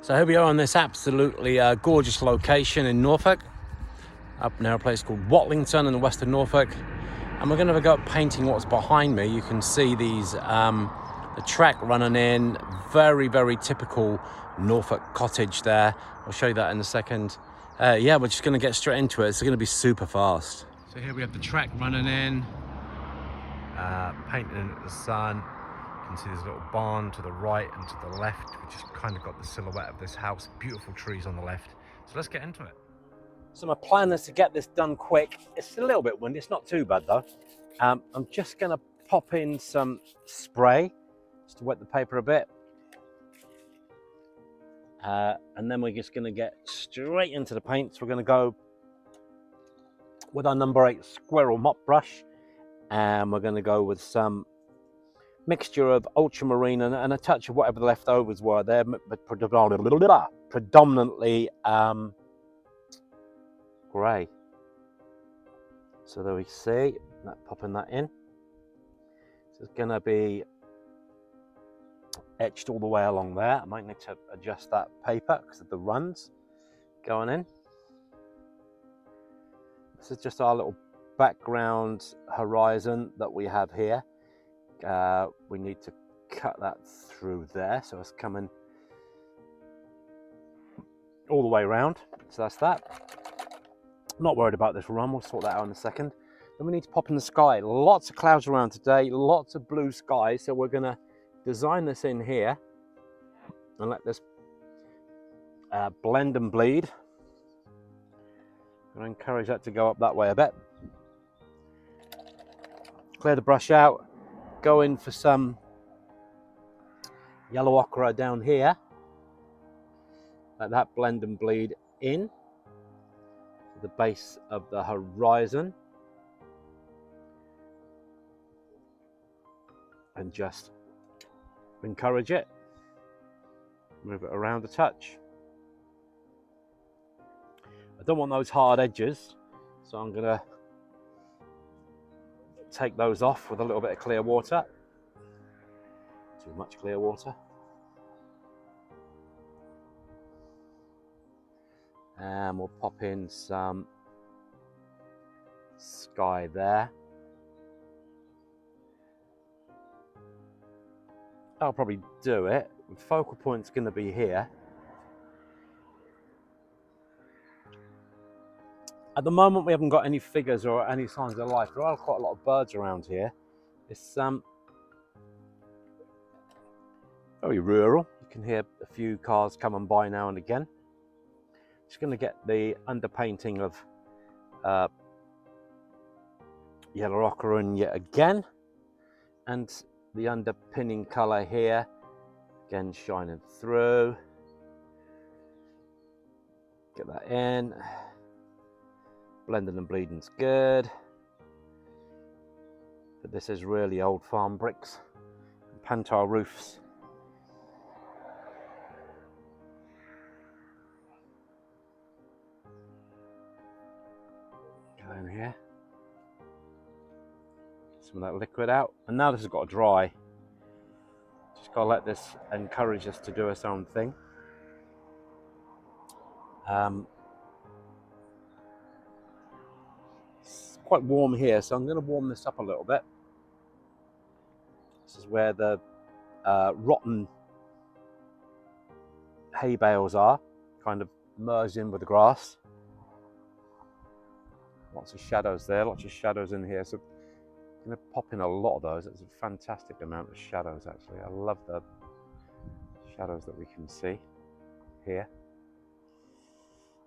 So here we are on this absolutely gorgeous location in Norfolk, up near a place called Watlington in the western Norfolk, and we're going to have a go at painting what's behind me. You can see these the track running in, very typical Norfolk cottage there. I'll show you that in a second. Yeah, we're just going to get straight into it. It's going to be super fast. So here we have the track running in, painting in the sun. You can see there's a little barn to the right and to the left, which has kind of got the silhouette of this house. Beautiful trees on the left. So let's get into it. So my plan is to get this done quick. It's a little bit windy. It's not too bad though. I'm just going to pop in some spray just to wet the paper a bit. And then we're just going to get straight into the paints. We're going to go with our number 8 squirrel mop brush. And we're going to go with some mixture of ultramarine and a touch of whatever the leftovers were there, but predominantly grey. So there we see that, popping that in. So it's going to be etched all the way along there. I might need to adjust that paper because of the runs going in. This is just our little background horizon that we have here. We need to cut that through there, so it's coming all the way around. So that's that. Not worried about this run, we'll sort that out in a second. Then we need to pop in the sky. Lots of clouds around today, lots of blue sky, so we're going to design this in here and let this blend and bleed. I'm going to encourage that to go up that way a bit. Clear the brush out. Go in for some yellow ochre down here. Let that blend and bleed in to the base of the horizon. And just encourage it. Move it around a touch. I don't want those hard edges, so I'm going to take those off with a little bit of clear water. Too much clear water. And we'll pop in some sky there. I'll probably do it. The focal point's going to be here. At the moment we haven't got any figures or any signs of life. There are quite a lot of birds around here. It's very rural. You can hear a few cars coming by now and again. Just going to get the underpainting of yellow ochre in yet again, and the underpinning colour here again shining through. Get that in. Blending and bleeding's good, but this is really old farm bricks and Pantar roofs. Go in here, get some of that liquid out, and now this has got to dry. Just gotta let this encourage us to do its own thing. It's quite warm here, so I'm going to warm this up a little bit. This is where the rotten hay bales are, kind of merged in with the grass. Lots of shadows there, lots of shadows in here, so I'm going to pop in a lot of those. It's a fantastic amount of shadows actually. I love the shadows that we can see here.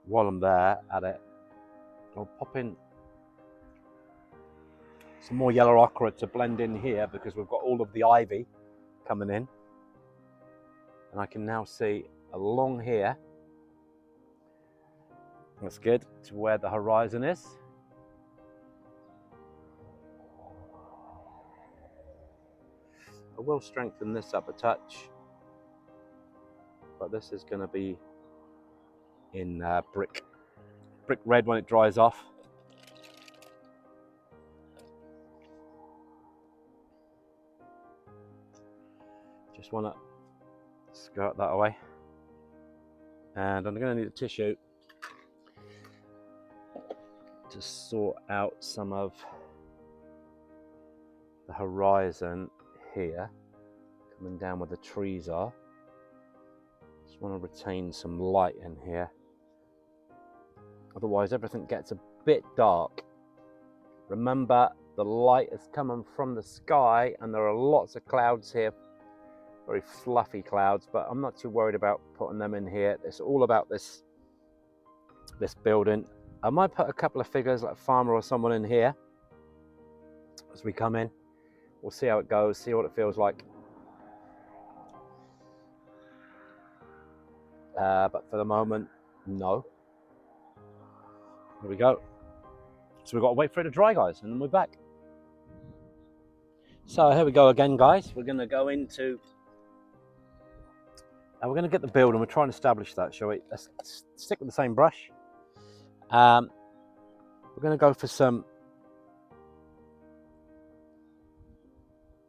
While I'm there at it, I'll pop in some more yellow ochre to blend in here because we've got all of the ivy coming in. And I can now see along here, that's good, to where the horizon is. I will strengthen this up a touch, but this is going to be in brick red when it dries off. Just want to skirt that away. And I'm going to need a tissue to sort out some of the horizon here, coming down where the trees are. Just want to retain some light in here. Otherwise everything gets a bit dark. Remember, the light is coming from the sky and there are lots of clouds here, very fluffy clouds, but I'm not too worried about putting them in here. It's all about this building. I might put a couple of figures like a farmer or someone in here as we come in. We'll see how it goes, see what it feels like. But for the moment, no. Here we go. So we've got to wait for it to dry, guys, and then we're back. So here we go again, guys. We're going to go into... we're going to get the build, and we're trying to establish that, shall we? Let's stick with the same brush. We're going to go for some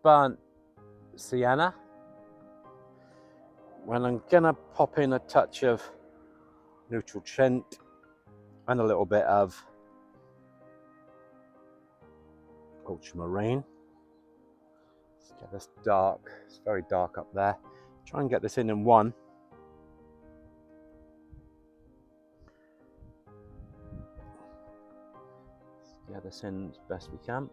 burnt sienna. And I'm going to pop in a touch of neutral tint and a little bit of ultramarine. Let's get this dark. It's very dark up there. Try and get this in one. Let's get this in as best we can.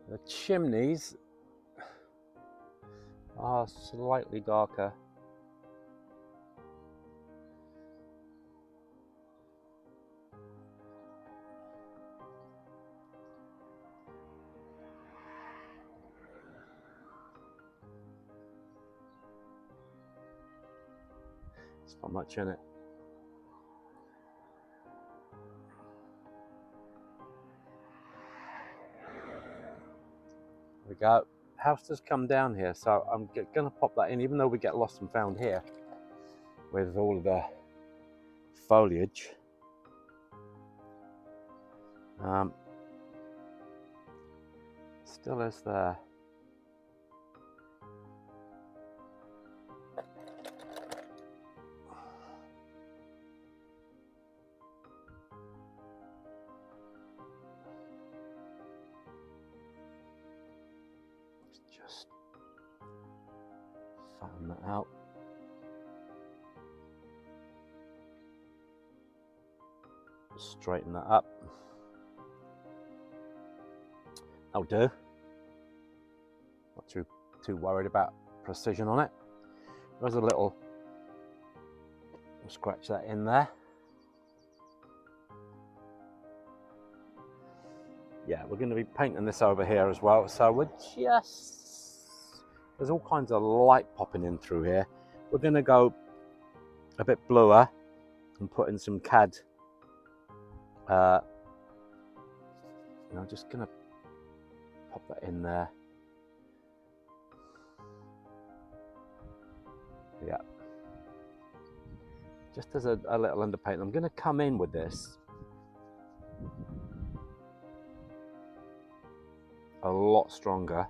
The chimneys are slightly darker. There's not much in it. There we go. House has come down here, so I'm going to pop that in, even though we get lost and found here with all of the foliage. Still is there. Just fatten that out. Straighten that up. That'll do. Not too worried about precision on it. There's a little, we'll scratch that in there. Yeah, we're going to be painting this over here as well. So we're there's all kinds of light popping in through here. We're going to go a bit bluer and put in some CAD. Just going to pop that in there. Yeah. Just as a little underpaint. I'm going to come in with this a lot stronger,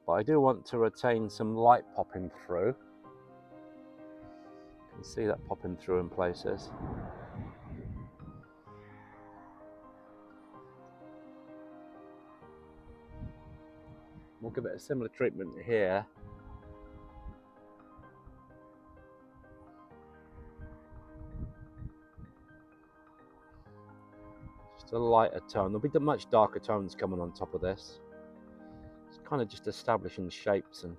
but I do want to retain some light popping through. You can see that popping through in places. We'll give it a similar treatment here. Just a lighter tone. There'll be much darker tones coming on top of this. It's kind of just establishing shapes and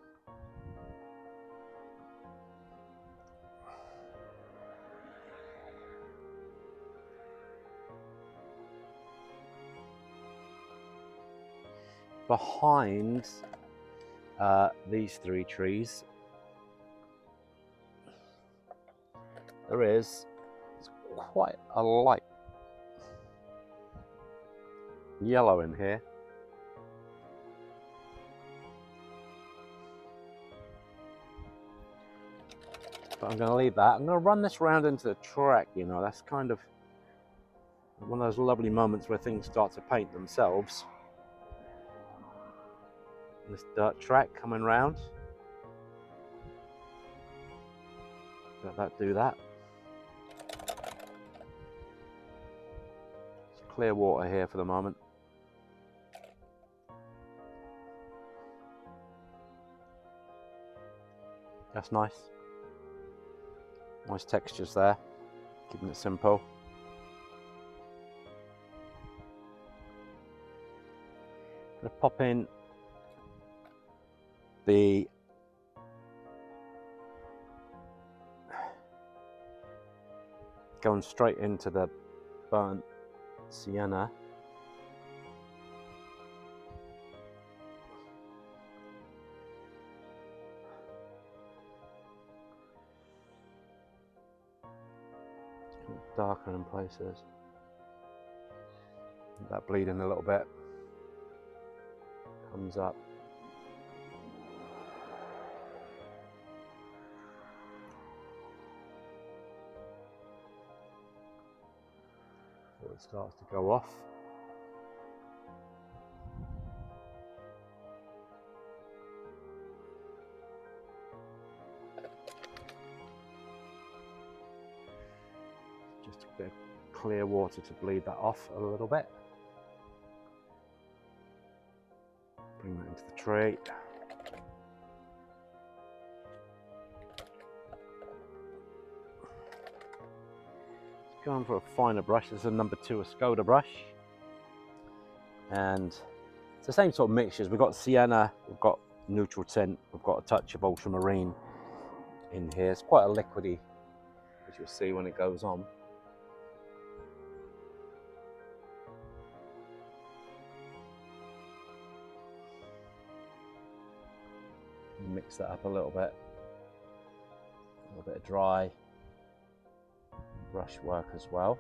behind these three trees there is quite a light yellow in here. But I'm going to leave that. I'm going to run this round into the track, that's kind of one of those lovely moments where things start to paint themselves. This dirt track coming round. Let that do that. It's clear water here for the moment. That's nice. Nice textures there. Keeping it simple. I'm gonna pop in the going straight into the burnt sienna. Darker in places. That bleeding a little bit. Comes up. Before it starts to go off. Just a bit of clear water to bleed that off a little bit. Bring that into the tray. Going for a finer brush. This is a number 2 Skoda brush, and it's the same sort of mixtures. We've got sienna, we've got neutral tint, we've got a touch of ultramarine in here. It's quite a liquidy, as you'll see when it goes on. Mix that up a little bit of dry brush work as well.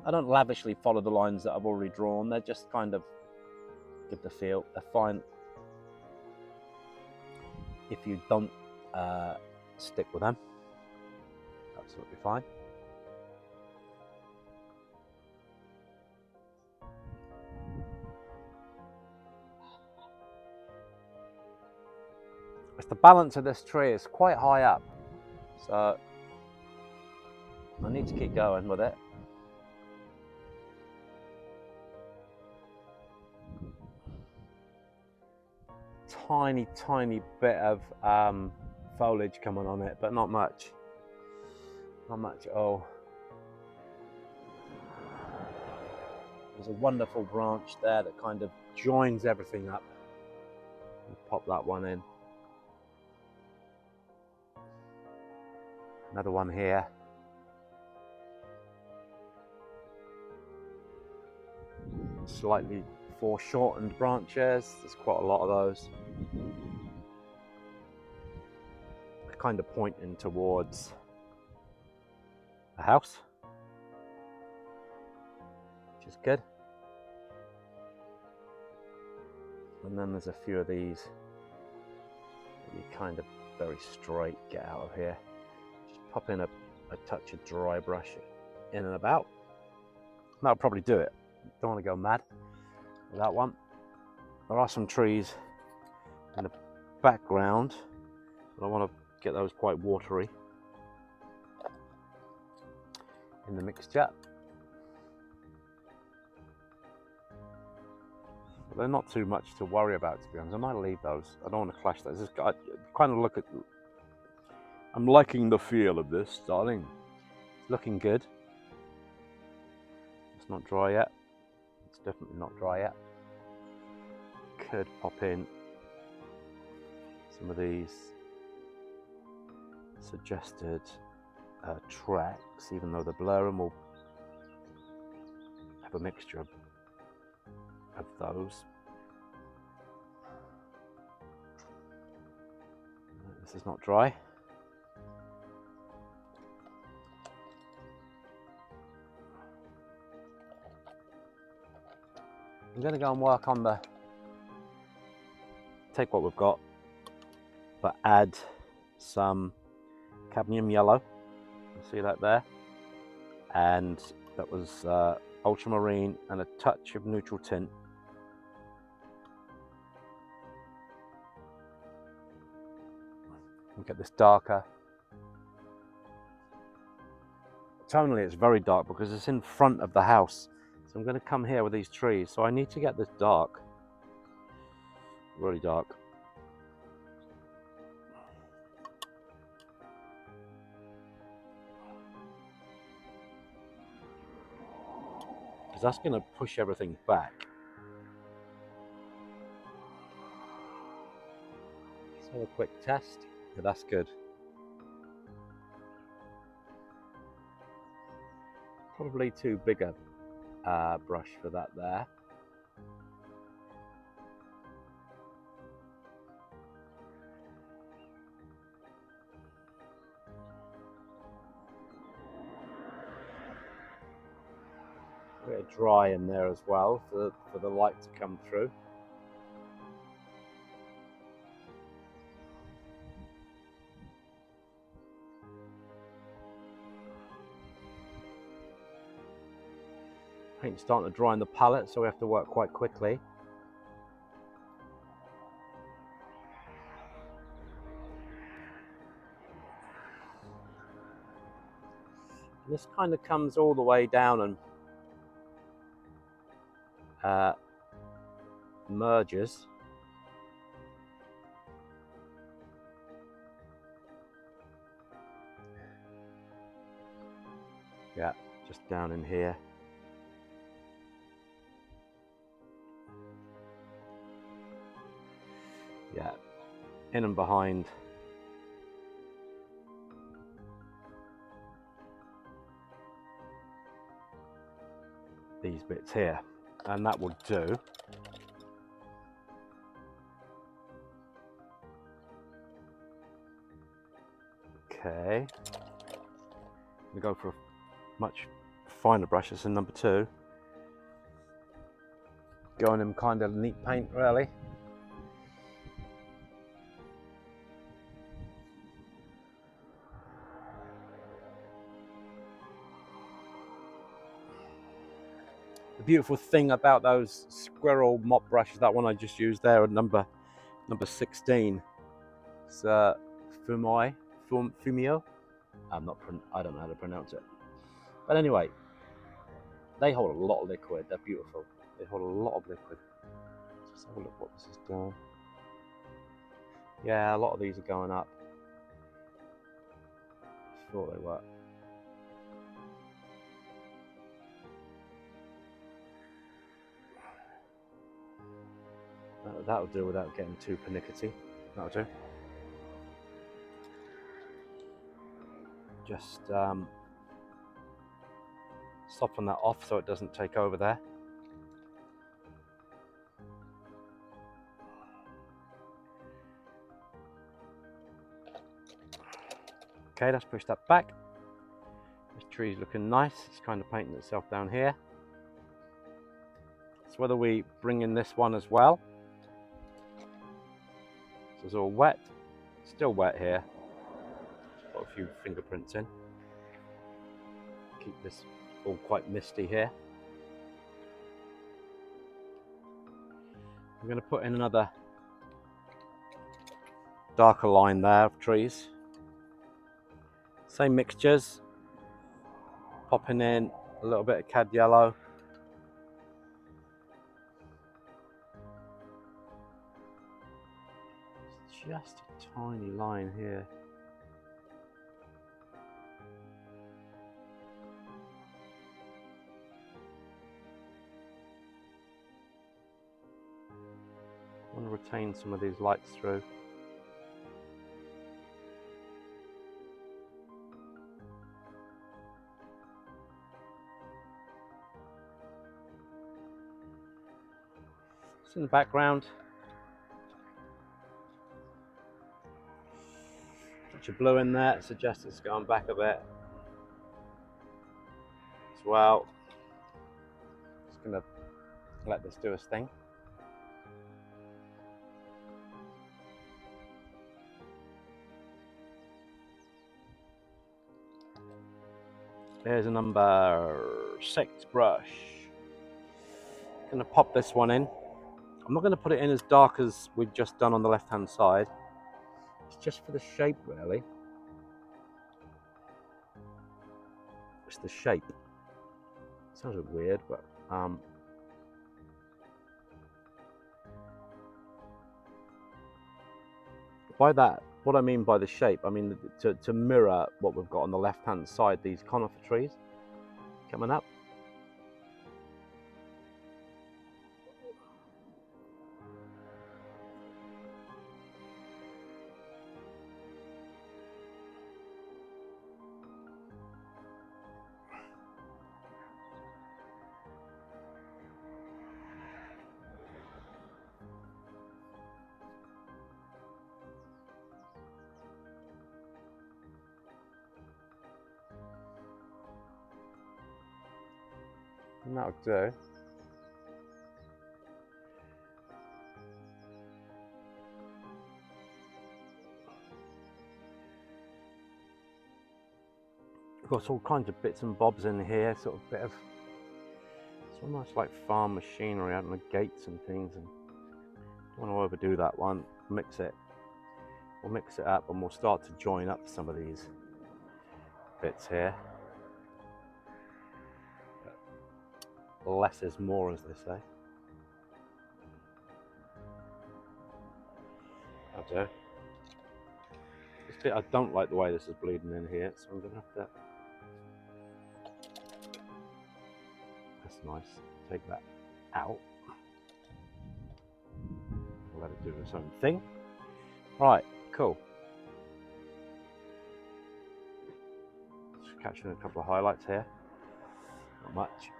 I don't lavishly follow the lines that I've already drawn. They're just kind of give the feel. They're fine if you don't stick with them. Absolutely fine. It's the balance of this tree is quite high up, so I need to keep going with it. Tiny bit of foliage coming on it, but not much. Not much at all. There's a wonderful branch there that kind of joins everything up. Pop that one in. Another one here. Slightly foreshortened branches. There's quite a lot of those. They're kind of pointing towards the house, which is good. And then there's a few of these that you kind of very straight, get out of here. Just pop in a touch of dry brush in and about. That'll probably do it. Don't want to go mad with that one. There are some trees in the background, but I want to get those quite watery in the mixture. But they're not too much to worry about, to be honest. I might leave those. I don't want to clash those. I kind of look at. I'm liking the feel of this, darling. It's looking good. It's not dry yet. It's definitely not dry yet. Could pop in some of these suggested tracks, even though they're blurring, we'll have a mixture of those. This is not dry. I'm going to go and work on the, take what we've got, but add some cadmium yellow. You see that there? And that was ultramarine and a touch of neutral tint. Get this darker. Tonally it's very dark because it's in front of the house. So I'm going to come here with these trees. So I need to get this dark. Really dark. Because that's going to push everything back. Let's have a quick test. Yeah, that's good. Probably too big a brush for that there. A bit of dry in there as well for the light to come through. Paint's starting to dry in the palette, so we have to work quite quickly. And this kind of comes all the way down and merges. Yeah, just down in here. Yeah, in and behind. These bits here, and that will do. Okay, I'm going to go for a much finer brush. It's a number 2. Going in kind of neat paint, really. The beautiful thing about those squirrel mop brushes, that one I just used there, number 16, it's Fumio. I don't know how to pronounce it, but anyway, they hold a lot of liquid. They're beautiful. They hold a lot of liquid. Let's have a look what this is doing. Yeah, a lot of these are going up. I thought they were. That'll do without getting too pernickety. That'll do. Just soften that off so it doesn't take over there. Okay, let's push that back. This tree's looking nice. It's kind of painting itself down here. It's whether we bring in this one as well. So it's all wet. Still wet here. Got a few fingerprints in. Keep this all quite misty here. I'm going to put in another darker line there of trees. Same mixtures. Popping in a little bit of cad yellow. Just a tiny line here. I want to retain some of these lights through. It's in the background. Touch of blue in there, suggests it's going back a bit as well. Just going to let this do its thing. There's a number 6 brush. I'm going to pop this one in. I'm not going to put it in as dark as we've just done on the left hand side. It's just for the shape, really. It's the shape. Sounds a bit weird, but by that, what I mean by the shape, I mean to mirror what we've got on the left-hand side, these conifer trees coming up. And that'll do. We've got all kinds of bits and bobs in here, sort of bit of, it's almost like farm machinery out on the gates and things. And don't want to overdo that one. Mix it. We'll mix it up and we'll start to join up some of these bits here. Less is more, as they say. That'll do. This bit, I don't like the way this is bleeding in here, so I'm going to have to... That's nice. Take that out. I'll let it do its own thing. Right, cool. Just catching a couple of highlights here. Not much.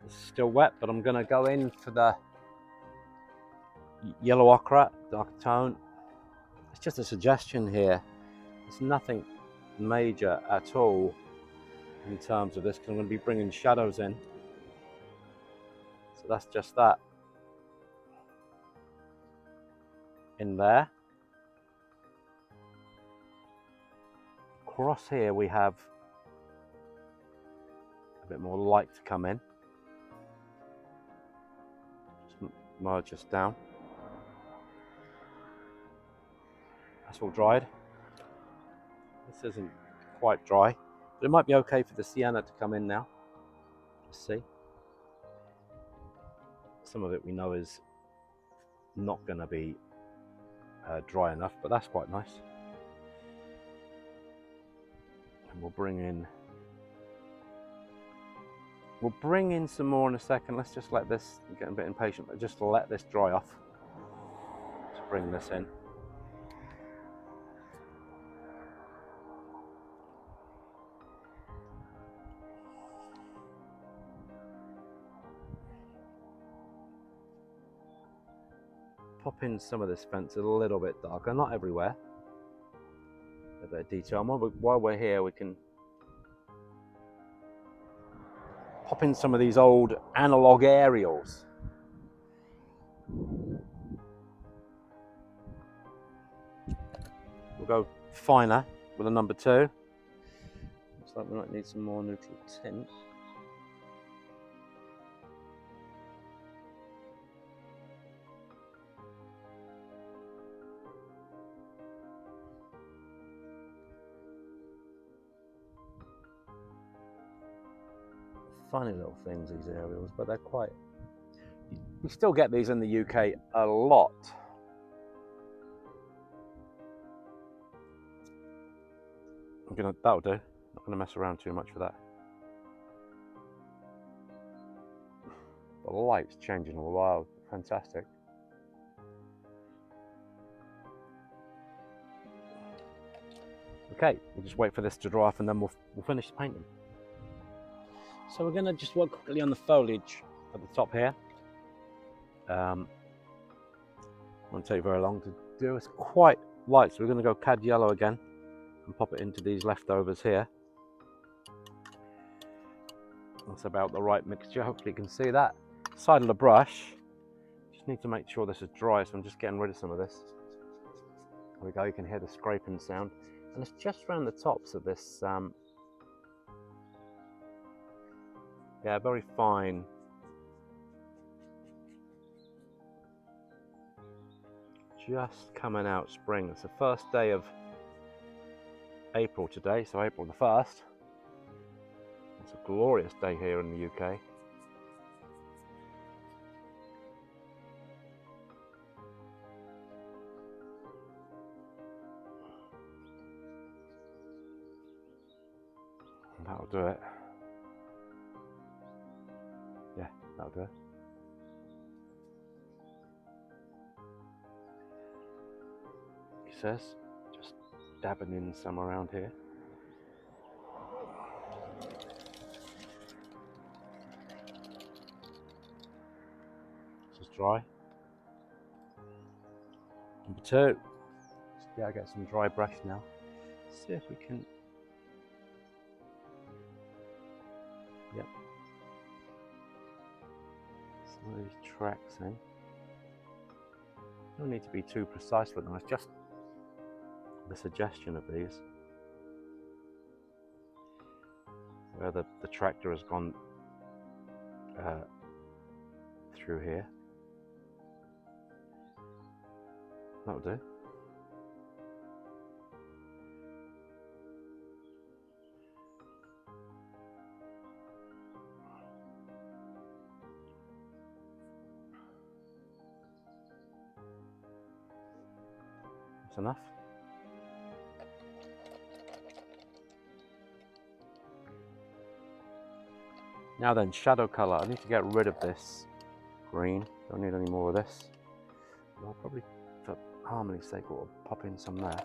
It's still wet, but I'm going to go in for the yellow ochre, dark tone. It's just a suggestion here. It's nothing major at all in terms of this, because I'm going to be bringing shadows in. So that's just that in there. Across here we have a bit more light to come in. Just merge this down. That's all dried. This isn't quite dry, but it might be okay for the sienna to come in now. Let's see. Some of it we know is not going to be dry enough, but that's quite nice. And we'll bring in some more in a second. Let's just let this, I'm getting a bit impatient, but just let this dry off to bring this in. Pop in some of this fence a little bit darker, not everywhere. A bit of detail. And while we're here, we can pop in some of these old analog aerials. We'll go finer with a number 2. Looks like we might need some more neutral tint. Funny little things, these aerials, but they're quite... We still get these in the UK a lot. That'll do. Not gonna mess around too much for that. The light's changing all the while. Fantastic. Okay, we'll just wait for this to dry off and then we'll finish painting. So we're going to just work quickly on the foliage at the top here. Won't take very long to do. It's quite light, so we're going to go cad yellow again and pop it into these leftovers here. That's about the right mixture. Hopefully you can see that. Side of the brush, just need to make sure this is dry, so I'm just getting rid of some of this. There we go, you can hear the scraping sound. And it's just around the tops of this, yeah, very fine Just coming out spring. It's the first day of April today, so April the 1st. It's a glorious day here in the UK. That'll do it. Yeah, that'll do it. He says, just dabbing in some around here. This is dry. Number 2. Yeah, I get some dry brush now. See if we can. Yep. Some of these tracks in. Don't need to be too precise with them. It's just the suggestion of these, where the tractor has gone through here. That'll do. That's enough. Now then, shadow colour. I need to get rid of this green. Don't need any more of this. I'll probably, for harmony's sake, we'll pop in some there.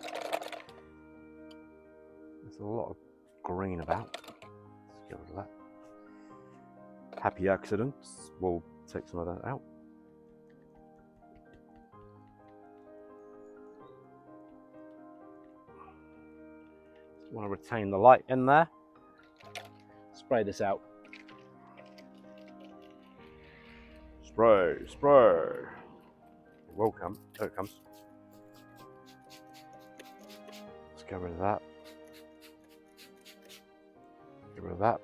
There's a lot of green about. Let's get rid of that. Happy accidents. We'll take some of that out. Just want to retain the light in there. Spray this out. Spray, spray. It will come. There it comes. Let's get rid of that. Get rid of that.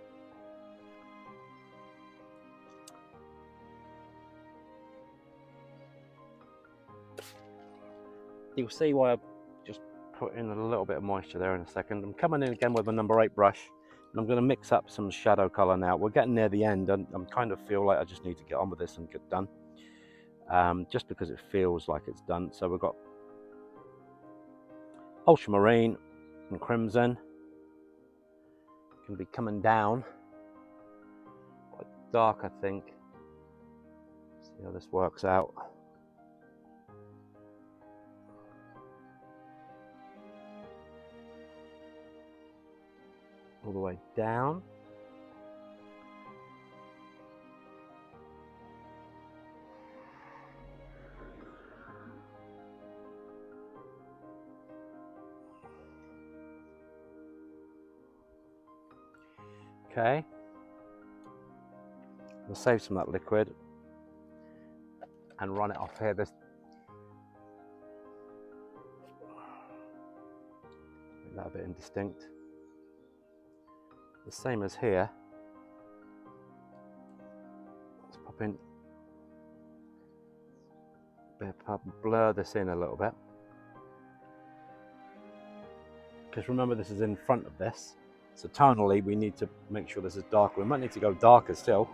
You'll see why I've just put in a little bit of moisture there in a second. I'm coming in again with my number 8 brush. And I'm going to mix up some shadow colour now. We're getting near the end, and I kind of feel like I just need to get on with this and get done. Just because it feels like it's done. So we've got ultramarine and crimson. Can be coming down. Quite dark, I think. See how this works out. All the way down. Okay. We'll save some of that liquid and run it off here. This make that a bit indistinct. The same as here. Let's pop in, blur this in a little bit. Because remember, this is in front of this. So tonally, we need to make sure this is darker. We might need to go darker still.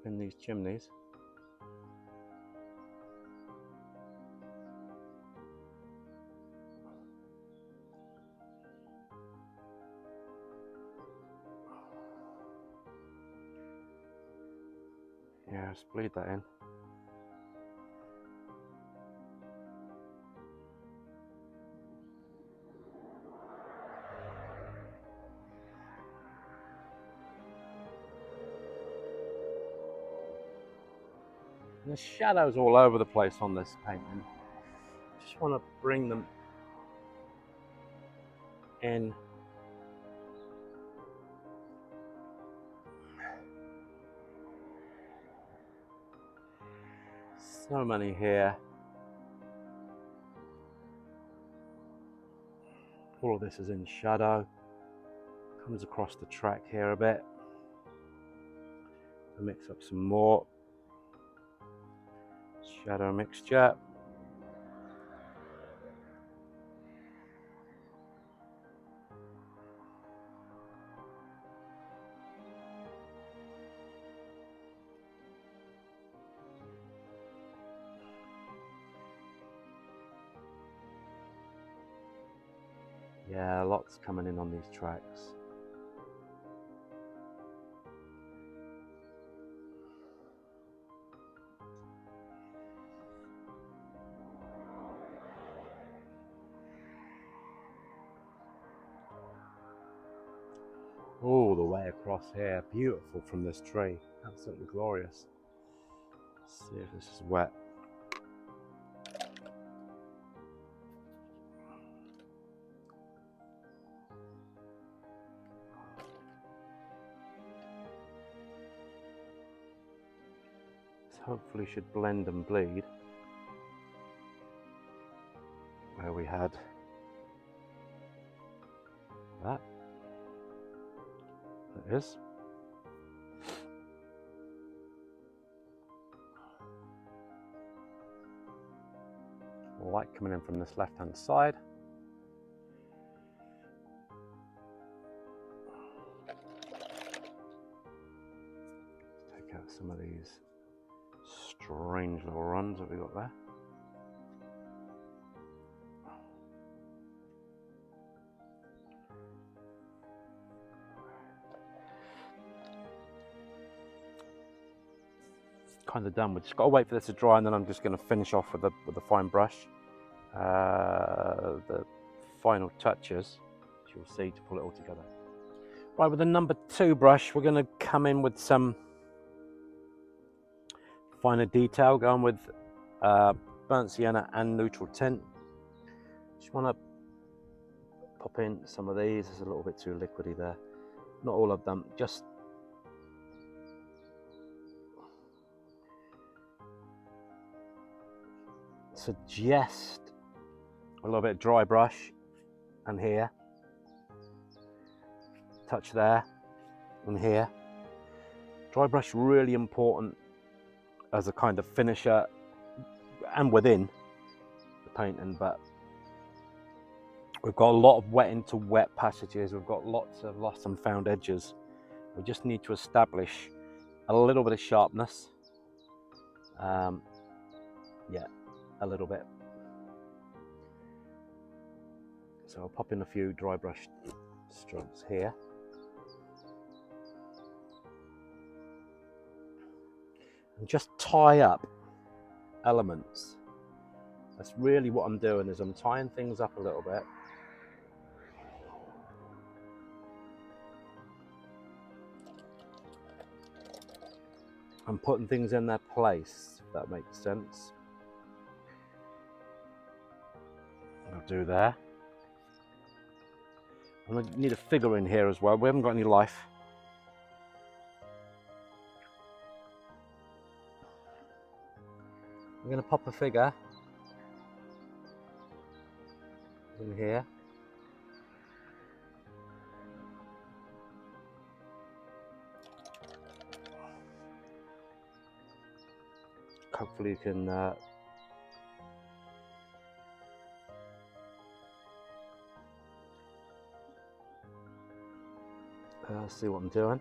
In these chimneys. Yeah, just bleed that in. And the shadows all over the place on this painting. Just want to bring them in. So many here. All of this is in shadow. Comes across the track here a bit. I mix up some more shadow mixture. Yeah, lots coming in on these tracks. All the way across here, beautiful from this tree, absolutely glorious. Let's see if this is wet. This hopefully should blend and bleed. Where we had that. There it is. Light coming in from this left-hand side. Let's take out some of these strange little runs that we got there. Kind of done. We've just got to wait for this to dry, and then I'm just going to finish off with the fine brush. The final touches, as you'll see, to pull it all together. Right, with the number 2 brush, we're going to come in with some finer detail, going with burnt sienna and neutral tint. Just want to pop in some of these. It's a little bit too liquidy there. Not all of them, just suggest a little bit of dry brush, and here, touch there, and here. Dry brush really important as a kind of finisher and within the painting, but we've got a lot of wet into wet passages. We've got lots of lost and found edges. We just need to establish a little bit of sharpness. Yeah, a little bit. So I'll pop in a few dry brush strokes here. And just tie up elements. That's really what I'm doing, is I'm tying things up a little bit. I'm putting things in their place, if that makes sense. I'll do there. And I need a figure in here as well. We haven't got any life. I'm going to pop a figure in here. Hopefully you can see what I'm doing.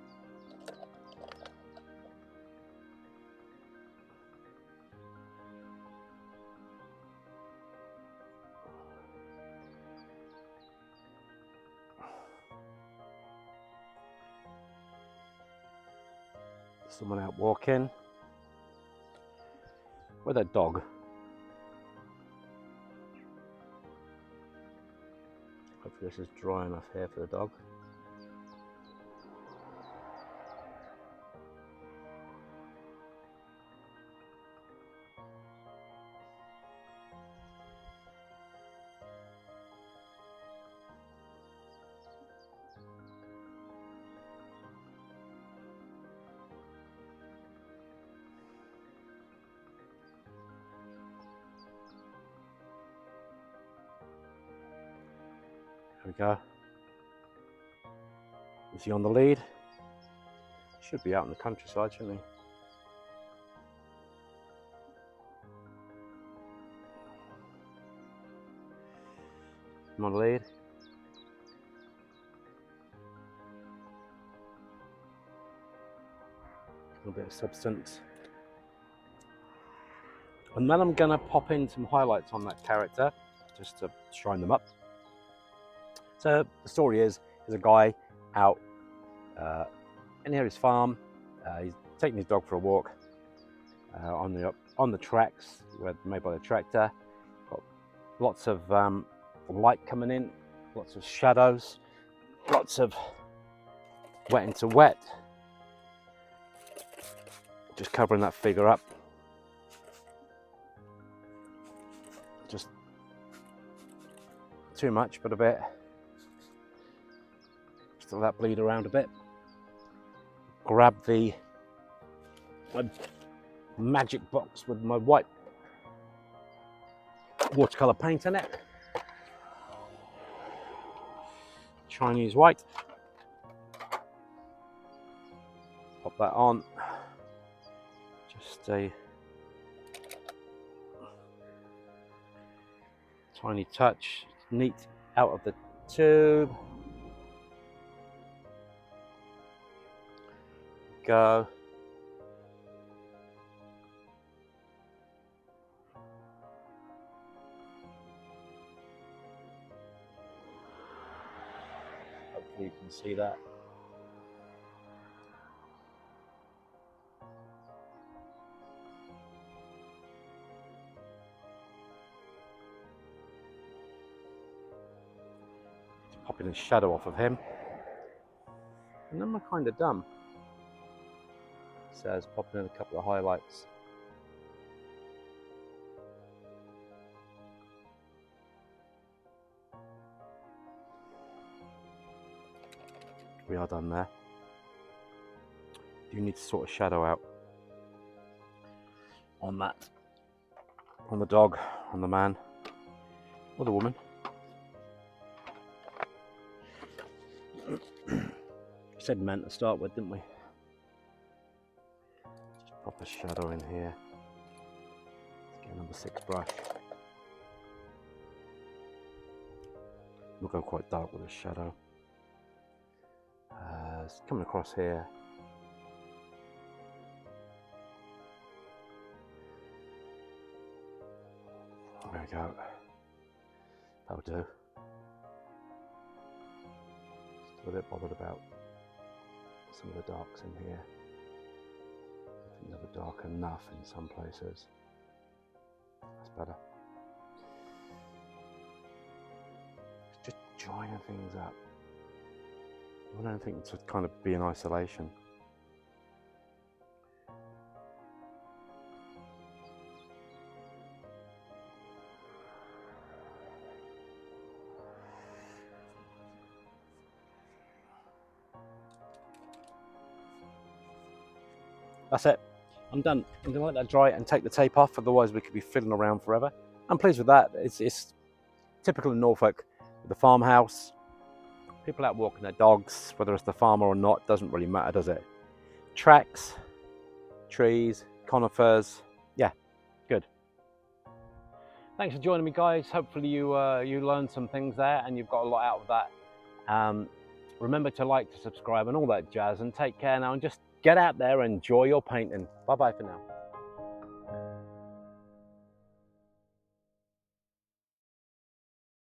Someone out walking with a dog. Hopefully this is dry enough here for the dog. There we go. Is he on the lead? Should be out in the countryside, shouldn't he? I'm on the lead. A little bit of substance. And then I'm going to pop in some highlights on that character, just to shine them up. So the story is, there's a guy out near his farm. He's taking his dog for a walk on the tracks made by the tractor. Got lots of light coming in, lots of shadows, lots of wet into wet. Just covering that figure up. Just too much, but a bit. Just let that bleed around a bit. Grab my magic box with my white watercolour paint in it. Chinese white. Pop that on. Just a tiny touch, neat out of the tube. Go. Hopefully you can see that. Popping a shadow off of him. And then we're kind of done. Says popping in a couple of highlights. We are done there. You need to sort of shadow out on that, on the dog, on the man, or the woman. We said men to start with, didn't we? Just pop a shadow in here. Let's get number 6 brush. We'll go quite dark with a shadow. It's coming across here. There we go. That'll do. Still a bit bothered about some of the darks in here. I think they're dark enough in some places. That's better. Just joining things up. I don't think to kind of be in isolation. That's it. I'm done. I'm gonna let that dry and take the tape off, otherwise we could be fiddling around forever. I'm pleased with that. It's typical in Norfolk, with the farmhouse. People out walking their dogs, whether it's the farmer or not, doesn't really matter, does it? Tracks, trees, conifers, yeah, good. Thanks for joining me, guys. Hopefully you learned some things there and you've got a lot out of that. Remember to like, to subscribe and all that jazz, and take care now, and just get out there and enjoy your painting. Bye bye for now.